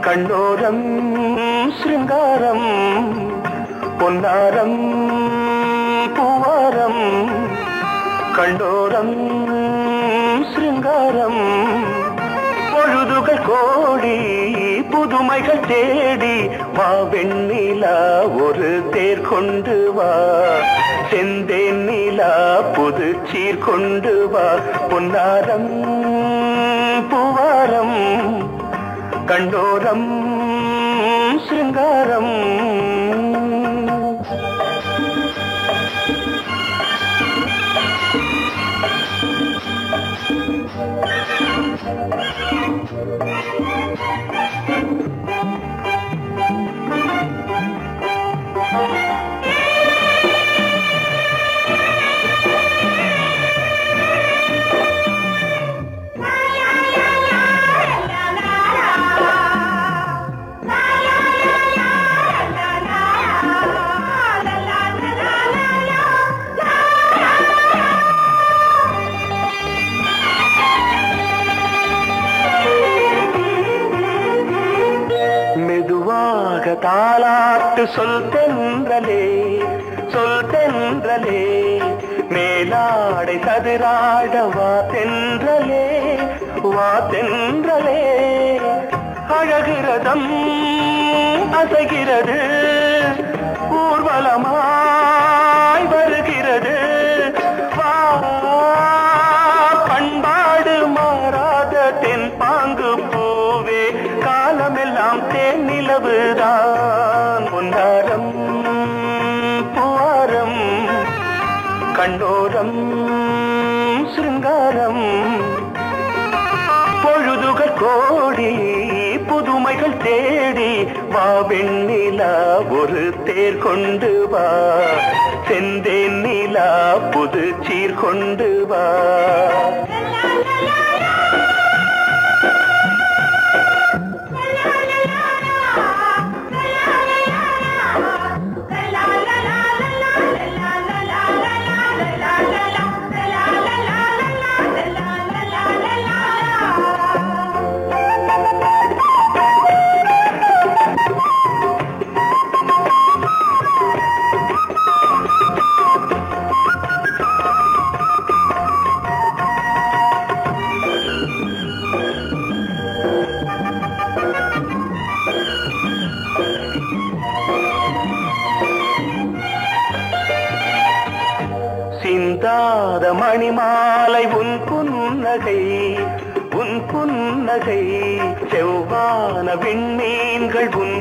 கண்ணோரம் சிருங்காரம் பொன்னாரம் பூவாரம் கண்ணோரம் சிருங்காரம் பொழுதுகள் கோடி புதுமைகள் தேடி வா வெண்ணிலா ஒரு தேர் கொண்டு வா செந்தேன் நிலா புது சீர் கொண்டு வா பொன்னாரம் பூவாரம் கண்டோரம் சிருங்காரம் தாலாட்டு சொல் தென்றலே மேலாடை சதுராட வா தென்றலே அழகிறதம் அசைகிறது ஊர்வலமாய் வருகிறது வா பண்பாடு மாறாத தென் பாங்கு பூவே காலமெல்லாம் தேன் நிலவுதான் பொன்னாரம் பூவாரம் கண்ணோரம் சிருங்காரம் பொழுதுகள் கோடி புதுமைகள் தேடி வா வெண்ணிலா ஒரு தேர் கொண்டு வா செந்தேன் நிலா புது சீர் கொண்டு வா சிந்தாத மணிமாலை உன் புன்னகை செவ்வான விண்மீன்கள் உன்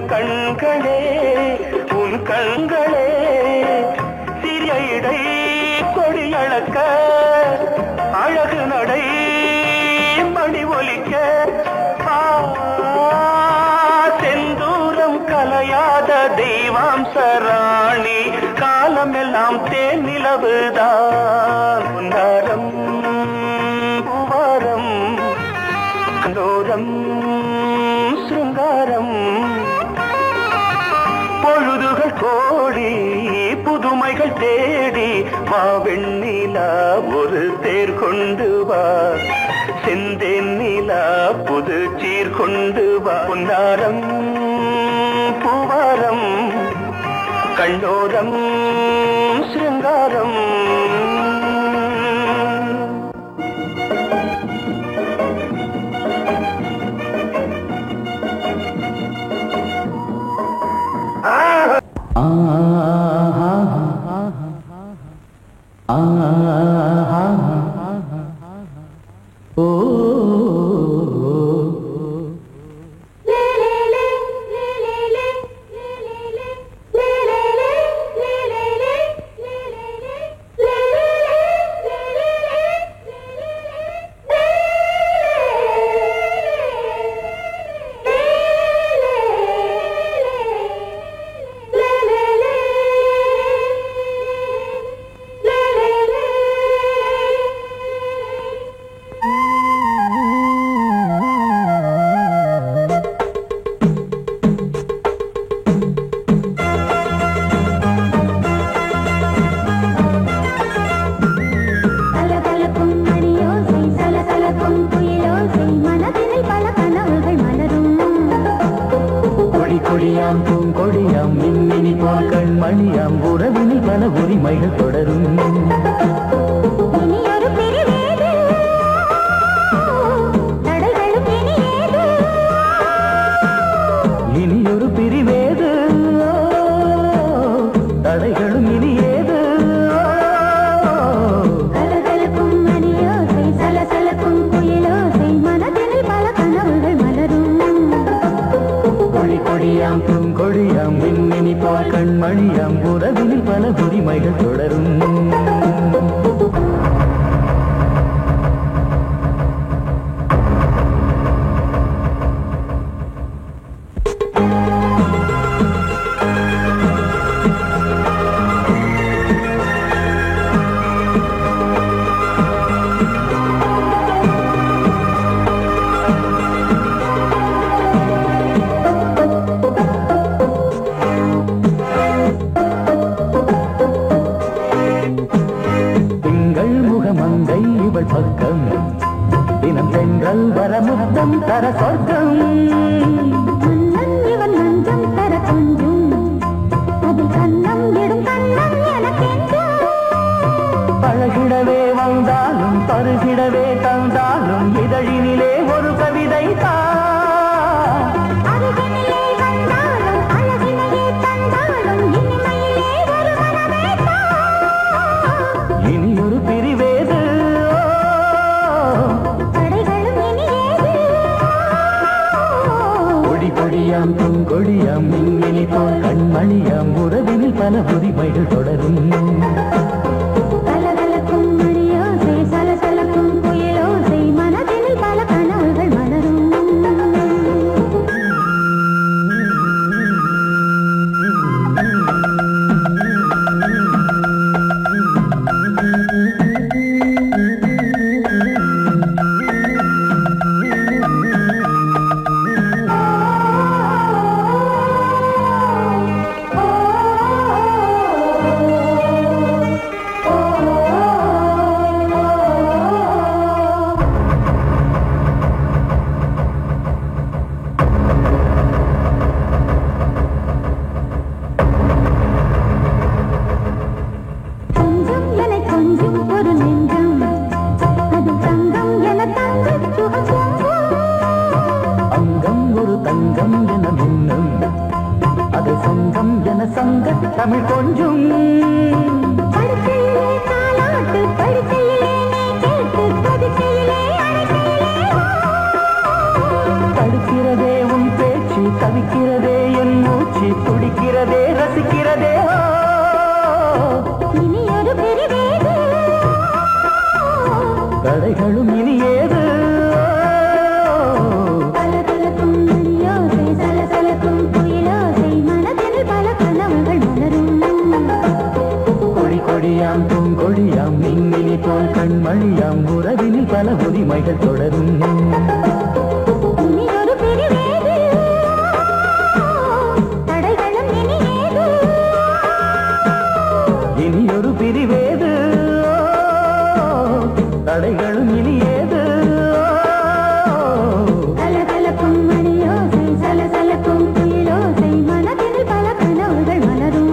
கண்களே சிறிய இடை கொடியளக்க அழகு நடை மணி ஒலிக்க செந்தூரம் கலையாத தெய்வாம்சராணி காலமெல்லாம் தேன் நிலவுதான் பொன்னாரம் பூவாரம் கண்டோரம் சிருங்காரம் பொழுதுகள் கோடி புதுமைகள் தேடி வா வெண்ணிலா ஒரு தேர் கொண்டு வா செந்தேன் நிலா புது சீர் கொண்டு வா பொன்னாரம் பூவாரம் கண்டோரம் சிருங்காரம் கொடியாம் பூங்கொடியாம் மின்மினி போல் கண்மணியாம் உறவினில் பல உரிமைகள் தொடரும். இனியொரு பிரிவேது தடைகளும் இனியேது. கலகலக்கும் மணியோசை சலசலக்கும் குயிலோசை மனதில் பல கனவுகள் மலரும். கொடியாம் பூங்கொடியாம் மின்மினி போல் கண்மணியாம் உறவினில் பல உரிமைகள் தொடரும். பக்கம் தினம் சென்றல் வர முத்தம் தர சொர்க்கம். இவன் மஞ்சம் தர கொஞ்சம் அதில் கண்ணம் இடும் கண்ணம் எனக்கென்றும். பழகிடவே வந்தாலும் பருகிடவே தந்தாலும் இதழினிலே ஒரு கவிதை தான். அருகினிலே வந்தாலும் அழகினையே தந்தாலும் இனிமையிலே ஒரு மனமே தான். இனியொரு பிரிவேது கொடியாம் பூங்கொடியாம் மின்மினி போல் கண்மணியாம் உறவினில் பல உரிமைகள் தொடரும். கலகலக்கும் மணியோசை சலசலக்கும் குயிலோசை மனதில் பல கனவுகள் மலரும். தமிழ் கொஞ்சம் படுக்கையிலே தாலாட்டு படுக்கையிலே கேட்டு கொதிக்கையிலே தடுக்கிறதே உன் பேச்சு தவிக்கிறதே என் மூச்சு துடிக்கிறதே ரசிக்கிறதே. இனி ஒரு பெருவேது கதைகளும் இனியேது. கலகலக்கும் மணியோசை சலசலக்கும் குயிலோசை மனதில் பல கனவுகள் மலரும். கொடியாம் பூங்கொடியாம் மின்மினி போல் கண்மணியாம் உறவினில் பல உரிமைகள் தொடரும். இனி ஒரு பெருவேது தடைகளும் இனியேது. இனியொரு பிரிவேது தடைகளும் இனியேது. கலகலக்கும் மணியோசை சலசலக்கும் குயிலோசை மனதில் பல கனவுகள் மலரும்.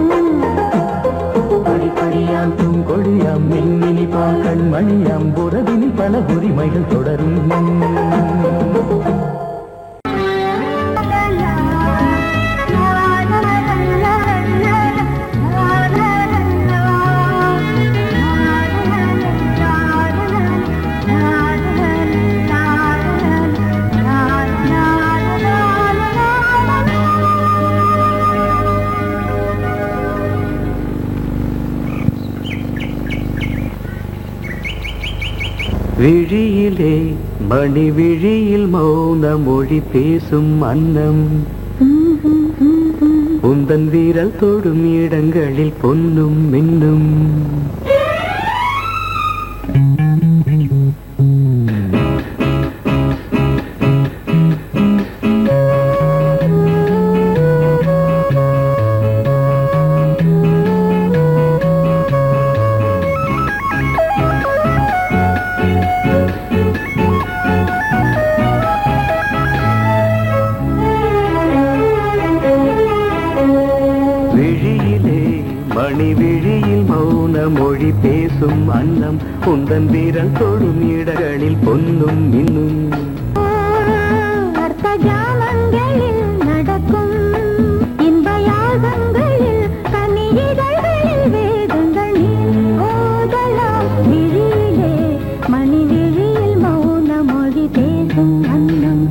கொடியாம் பூங்கொடியாம் மின்மினி போல் கண்மணியாம் உறவினில் பல உரிமைகள் தொடரும். விழியிலே மணி விழியில் மௌன மொழி பேசும் அன்னம் உந்தன் வீரல் தொடும் இடங்களில் பொன்னும் மின்னும். மணி விழியில் மௌன மொழி பேசும் அன்னம் உந்தன் வீரல் தொடும் இடங்களில் பொன்னும் இன்னும் அர்த்த ஜாமங்களில் நடக்கும் இன்ப யாகங்களில் கனியிதழ்களில் வேதங்கள் நீ ஓதலாம் விழியிலே மணி விழியில் மௌன மொழி பேசும் அன்னம்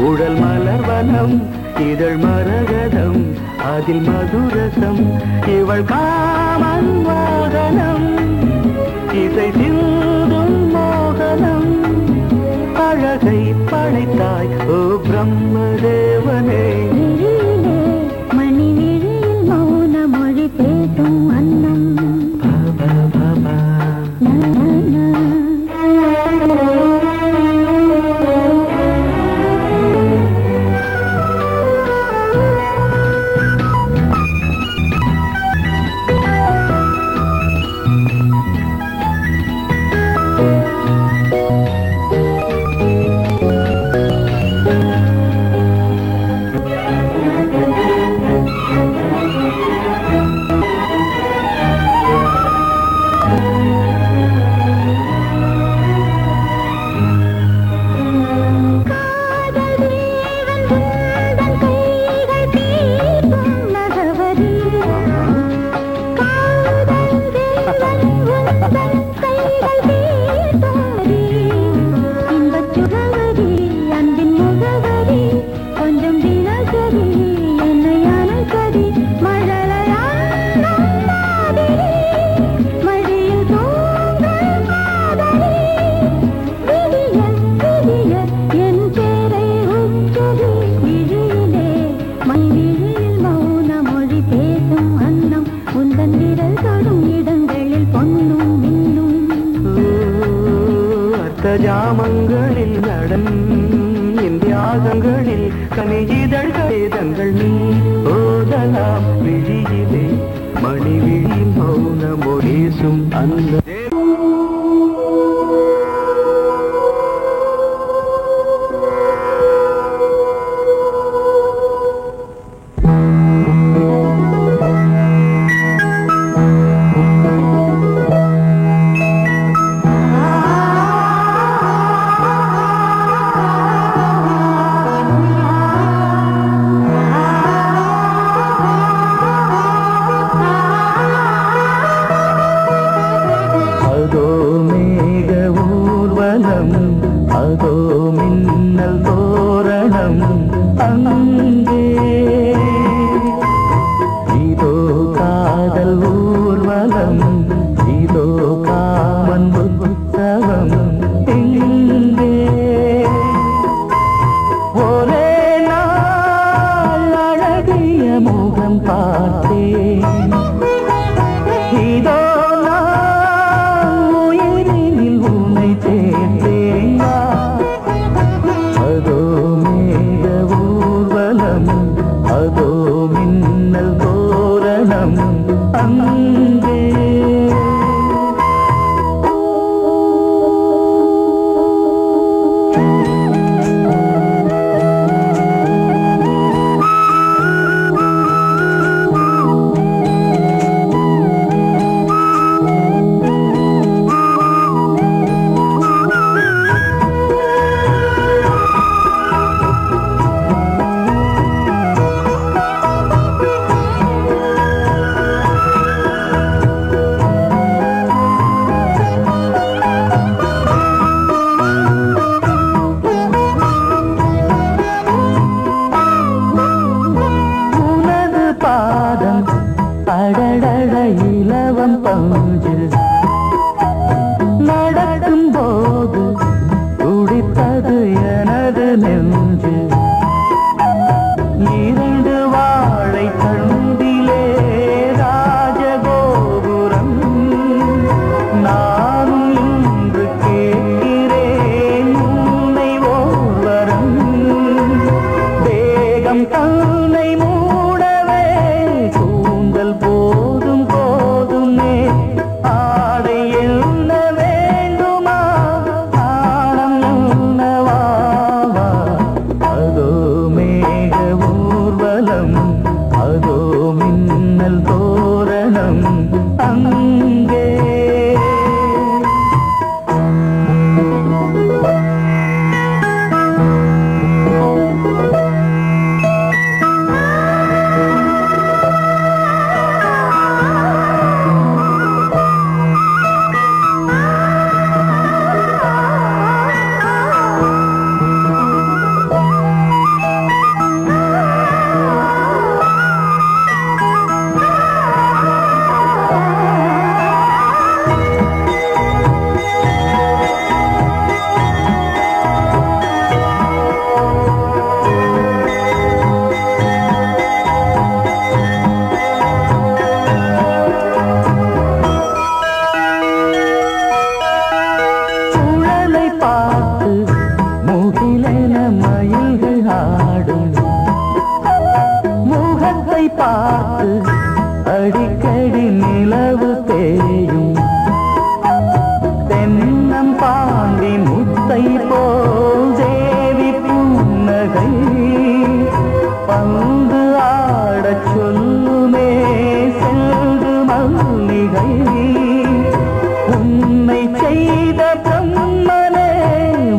உடல் மலர்வனம் இதழ் மரகதம் அதில் மதுரசம் இவள் காமன் மோகனம் இசை சிந்தும் மோகனம் அழகை படைத்தாய் ஓ பிரம்மதேவனே மணி விழியில் மௌன மொழி பேசும் அன்னம் ஜாமங்களில் நடன் இந்தியாகங்களில் கனியிதழ் வேதங்கள் நீ ஓதலாம் விழியிலே மணி விழி மௌன மொழிசும் அந்த அதோ மின்னல் தோரணம் அங்கே இதோ காதல் ஊர்வலம் இதோ காமன் உற்சவம் இங்கே ஒரே நாள் அழகிய முகம் பார்த்தேன் இதோ நான் உயிரில் உன்னை சேர்த்தேன் பசை போல் தேவி புன்னகை பந்து ஆடச் சொல்லுமே செல்து மல்லிகை உன்னை செய்த பிரம்மனே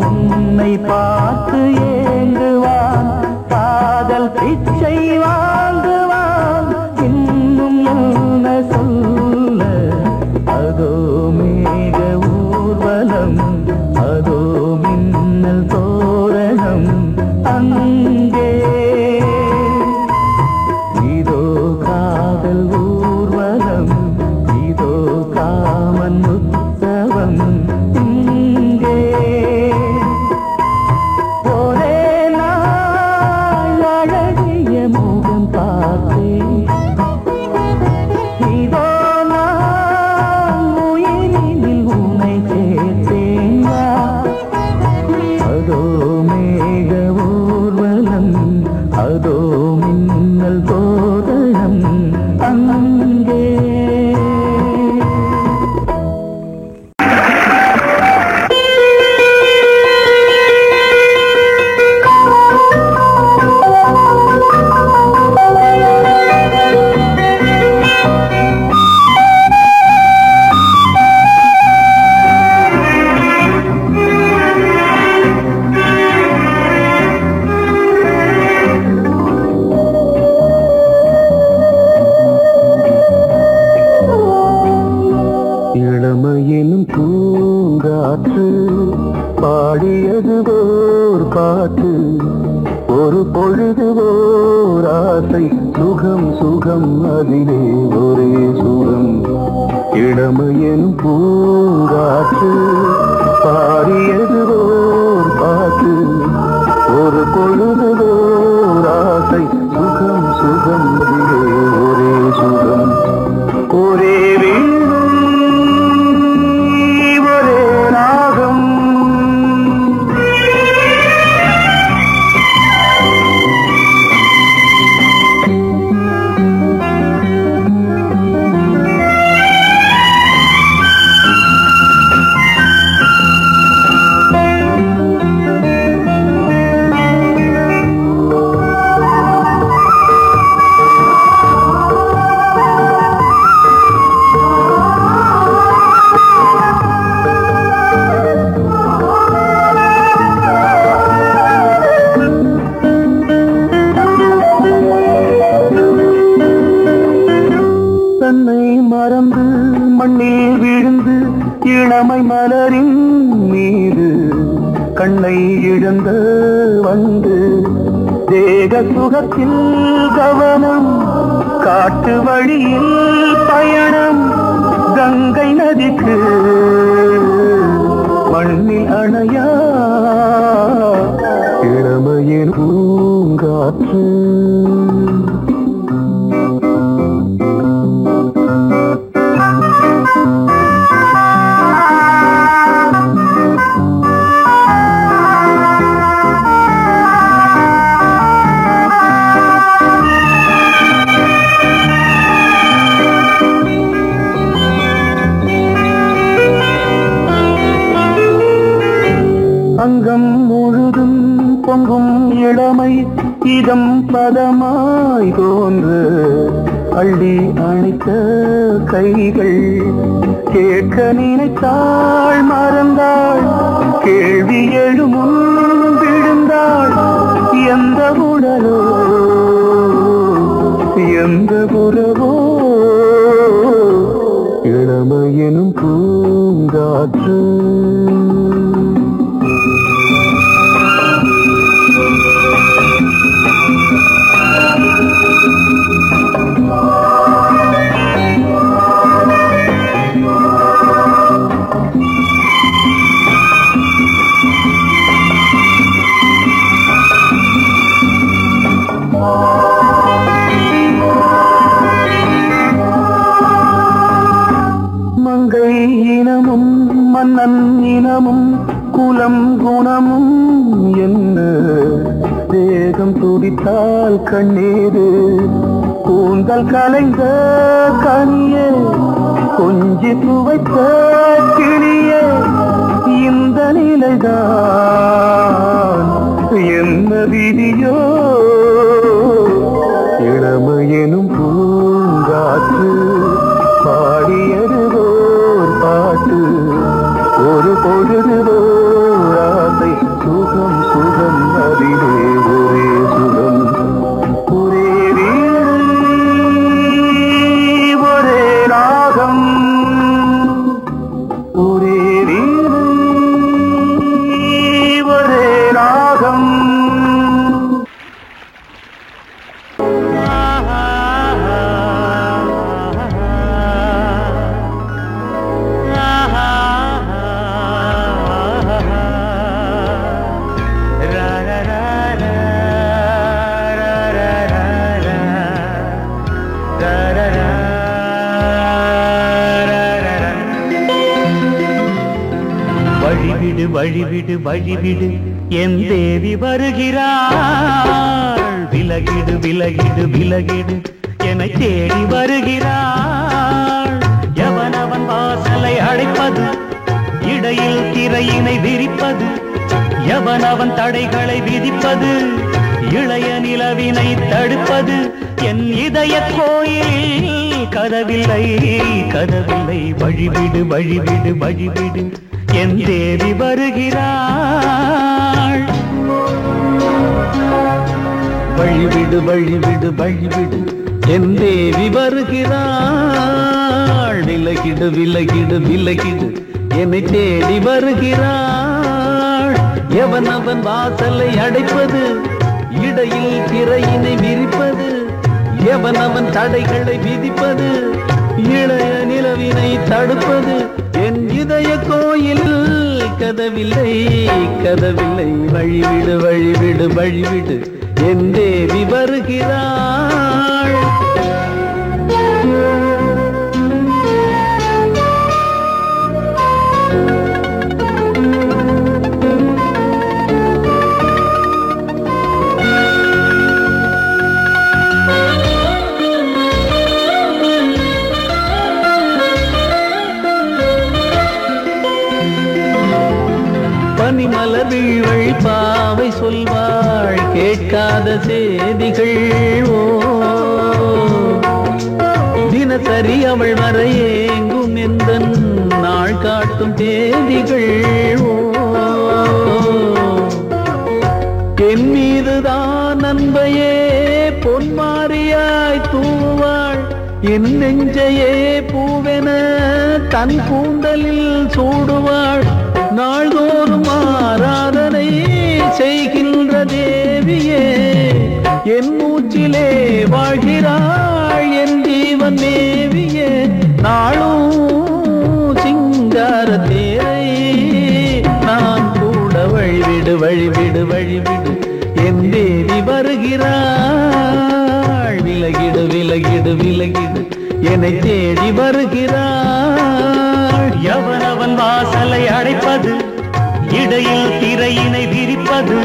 உன்னை பார்த்து ஏங்குவான் காதல் பிச்சை வாங்குவான் இன்னும் என்ன சொல்ல அதோ மேக ஊர்வலம் அதோ மின்னல் தோரணம் அங்கே இதோ காதல் ஊர்வலம் இதோ காமன் உற்சவம் இங்கே ஒரே நாள் அழகிய முகம் பார்த்தேன் இதோ நான் உயிரினில் உன்னை சேர்த்தேன் அதோ மேக ஊர்வலம் அதோ மின்னல் தோரணம் அங்கே இளமையினும் பூங்காற்று பாடியது ஓர் பாட்டு ஒரு பொழுது ஓர் ஆசை சுகம் சுகம் அதிலே ஒரே சுகம் இளமையினும் பூங்காற்று பாடியது ஓர் பாட்டு ஒரு பொழுது ஓர் ஆசை சுகம் சுகம் அதிலே ஒரே சுகம் ஒரே மண்ணில் விழுந்து இளமை மலரின் மீது கண்ணை இழந்த வந்து தேக சுகத்தில் கவனம் காட்டு வழியில் பயணம் கங்கை நதிக்கு மண்ணில் அணையா இளமையின் பூங்காற்று அங்கம் முழுதும் பொங்கும் இளமை இதம் பதமாய் தோன்று அள்ளி அணைத்த கைகள் கேட்க நினைத்தாள் மறந்தாள் கேள்வி எழுமுன் விழுந்தாள் எந்த உடலோ எந்த உறவோ இளமையெனும் பூங்காற்று மங்கை இனமும் மன்னன் இனமும் குலம் குணமும் என்ன தேகம் துடித்தால் கண்ணீரு கூந்தல் கலைந்த கனியே கொஞ்சி துவைத்த கிளியே இந்த நிலைதான் பொழுதுவோராசை சுகம் சுகம் அதிலே ஒரே சுகம் ஒரே வீடு ஒரே ராகம் ஒரே வீடு ஒரே ராகம் வழிவிடு வழிவிடு வழிவிடு என் தேவி வருகிறாள் விலகிடு விலகிடு விலகிடு என்னை தேடி வருகிறாள் எவனவன் வாசலை அடைப்பது இடையில் திரையினை விரிப்பது எவனவன் தடைகளை விதிப்பது இளைய நிலவினை தடுப்பது என் இதய கோயில் கதவில்லை கதவில்லை வழிவிடு வழிவிடு வழிவிடு என் தேவி வருகிறாள் வழிவிடு வழிவிடு வழிவிடு என் தேவி வருகிறாள் விலகிடு விலகிடு விலகிடு என்னை தேடி வருகிறாள் எவனவன் வாசலை அடைப்பது இடையில் திரையினை விரிப்பது எவனவன் தடைகளை விதிப்பது இளைய நிலவினை தடுப்பது என் இதய கோயில் கதவில்லை கதவில்லை வழிவிடு வழிவிடு வழிவிடு என் தேவி வருகிறாள் பனிமலர் வீழ்வழி பாவை சொல்வாள் கேட்காத செய்திகள் ஓ தினசரி அவள் வர ஏங்கும் எந்த நாள் காட்டும் தேதிகள் ஓ என் மீதுதான் அன்பையே பொன்மாரியாய் தூவாள் என் நெஞ்சையே பூவென தன் கூந்தலில் சூடுவாள் நாள்தோறும் ஆராதனை செய்கின்ற தேவியே என் மூச்சிலே வாழ்கிறாள் என் ஜீவன் தேவியே நாளும் சிங்கார தேரை நான் கூட வழிவிடு வழிவிடு வழிவிடு என் தேவி வருகிறாள் விலகிடு விலகிடு விலகிடு என்னை தேடி வருகிறாள் எவனவன் வாசலை அடைப்பது இடையில் திரையினை விரிப்பது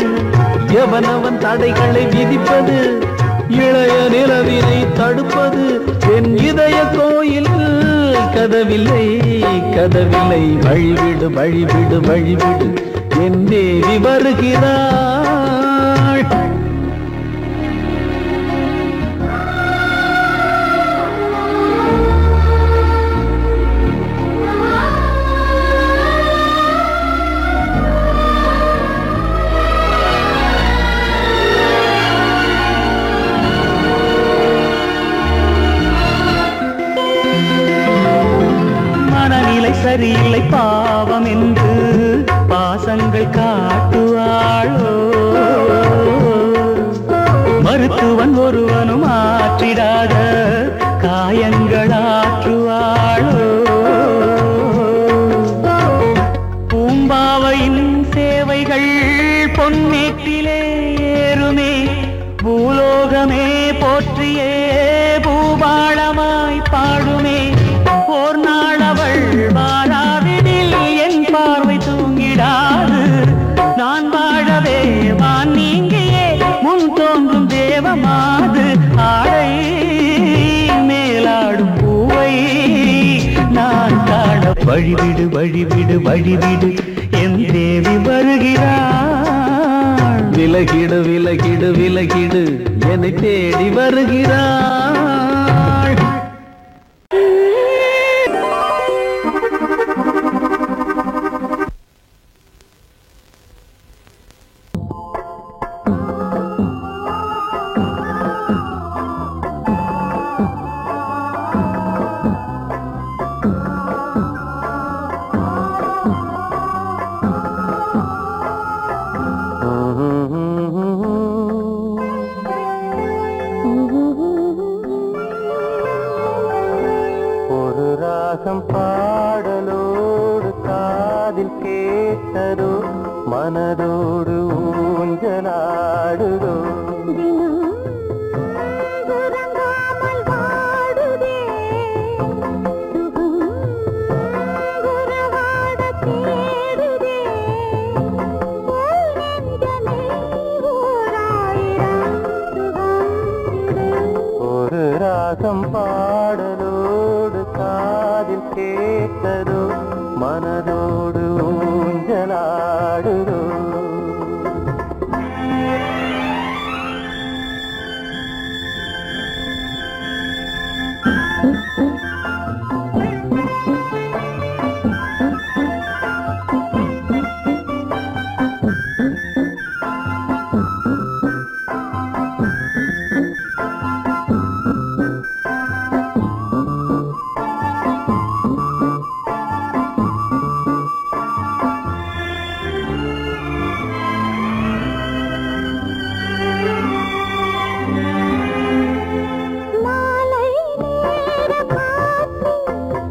எவனவன் தடைகளை விதிப்பது இளைய நிலவினை தடுப்பது என் இதய கோயில் கதவில்லை கதவில்லை வழிவிடு வழிவிடு வழிவிடு என் தேவி வருகிறாள் சரியில்லை பாவம் என்று பாசங்கள் காட்டுவாளோ மருத்துவன் ஒருவனும் ஆற்றிடாத காயங்களாற்றுவாளோ பூம்பாவையின் சேவைகள் பொன்னேட்டிலே ஏறுமே பூலோகமே போற்றியே பூபாளமாய் பாடுமே ஓர் நாள் அவள் வாராவிடில் என் பார்வை தூங்கிடாது நான் வாழவே வான் நீங்கியே முன் தோன்றும் தேவமாது ஆடை மேலாடும் பூவை நான் காண வழிவிடு வழிவிடு வழிவிடு என் தேவி வருகிறாள் விலகிடு விலகிடு விலகிடு என்னை தேடி வருகிறாள் காதில் கேட்டதோ மனதோடு ஊஞ்சலாடுதோ தினம் உறங்காமல் வாடுதே சுகம் உறவாட தேடுதே போல் நெஞ்சமே ஓராயிரம் சுகம் இது ஒரு ராகம் பாடலோடு காதில் கேட்டதோ மனதோடு ஊஞ்சலாடுதோ மாலை நேர காற்று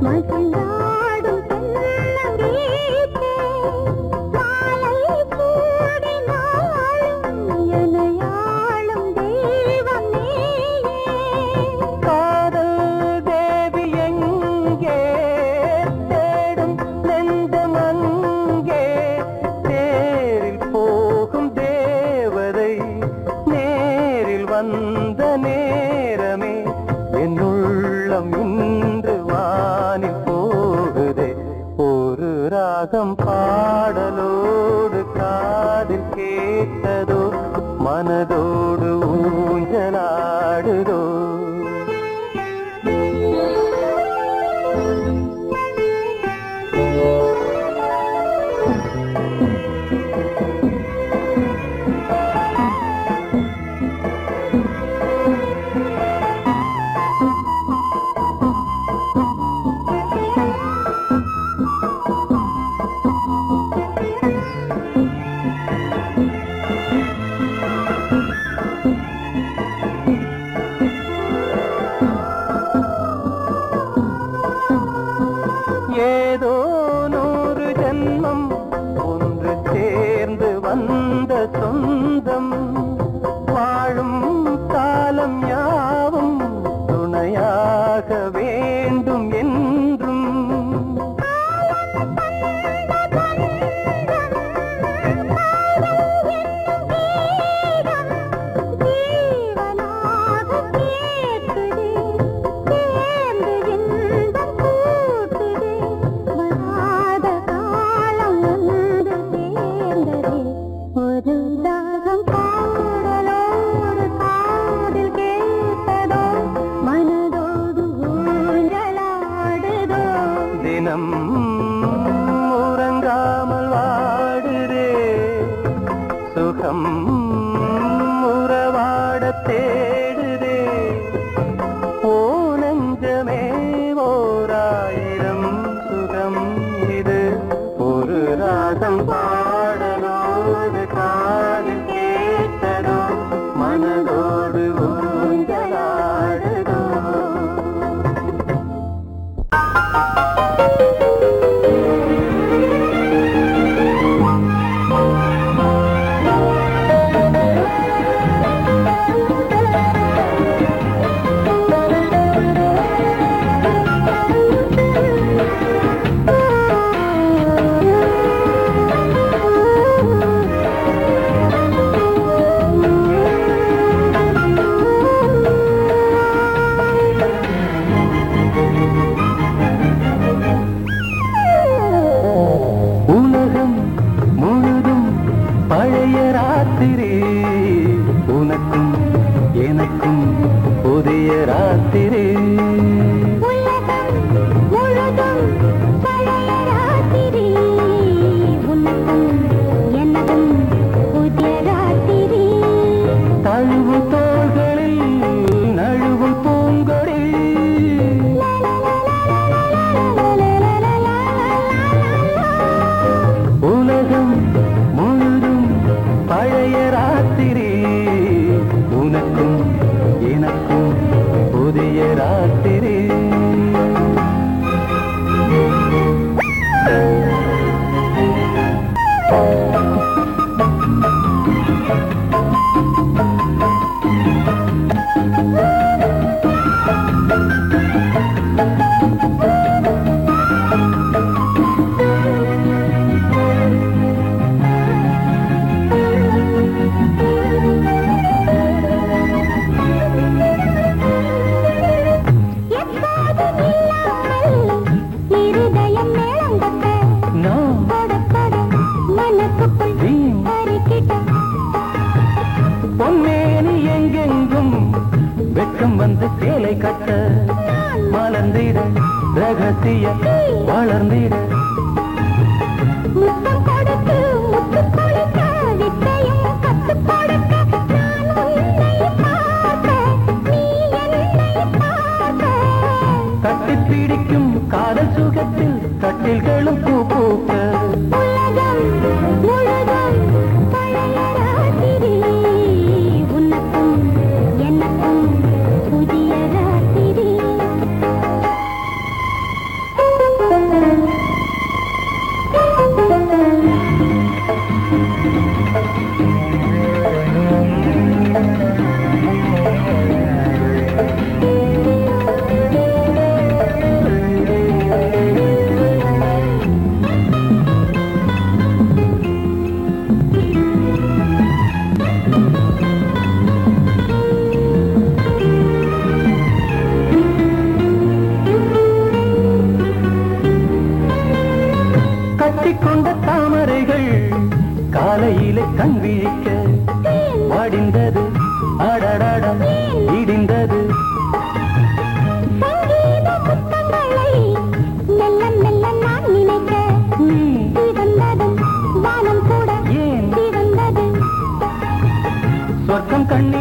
மகிழாடும் தென்னங்கீற்றே மாலை சூடினாலும் எனையாளும் தெய்வம் நீயே காதல் தேவி எங்கே தேடும் நெஞ்சம் அங்கே தேரில் போகும் தேவதை நேரில் வந்த நேரமே என் உள்ளம் இன்று வானில் போகுதே ஒரு ராகம் பாடலோடு காதில் கேட்டதோ மனதோடு ஊஞ்சலாடுதோ ஏதோ 100 ஜென்மம் ஒன்று சேர்ந்து வந்த சொந்தம் வாழும் காலம் யாவும் துணையாக வேண்டும் என்றும் ஜீவனாக கேட்குதே சேர்ந்து இன்பம் கூட்டுதே வராத காலம் ஒன்று சேர்ந்ததே ஒரு தாகம் பாடலோடு காதில் கேட்டதோ மனதோடு ஊஞ்சலாடுதோ தினம் உறங்காமல் வாடுதே சுகம் உறவாட தேடுதே ஓ நெஞ்சமே ஓராயிரம் சுகம் இது ஒரு ராகம் பாடலோடு காதில் கேட்டதோ மனதோடு ஊஞ்சலாடுதோ கட்ட மலர்ந்திட ரகசிய வளர்ந்திட முத்தம் கொடுத்து முத்து கொடுக்க வித்தையும் கத்து கொடுக்க நான் உன்னை பார்க்க நீ என்னை பார்க்க கட்டி பிடிக்கும் காதல் சுகத்தில் கட்டில்களும் பூ பூக்க உலகம் முழுதும் பழைய ராத்திரி உனக்கும் எனக்கும் புதிய ராத்திரி கட்டிக்கொண்ட தாமரைகள் காலையிலே கண் விழிக்க வடிந்தது அடடட இடிந்தது சங்கீத புத்தங்களை மெல்ல மெல்ல நான் நினைக்க சிவந்ததும் வானம் கூட ஏன் சிவந்தது சொர்க்கம் கண்ணி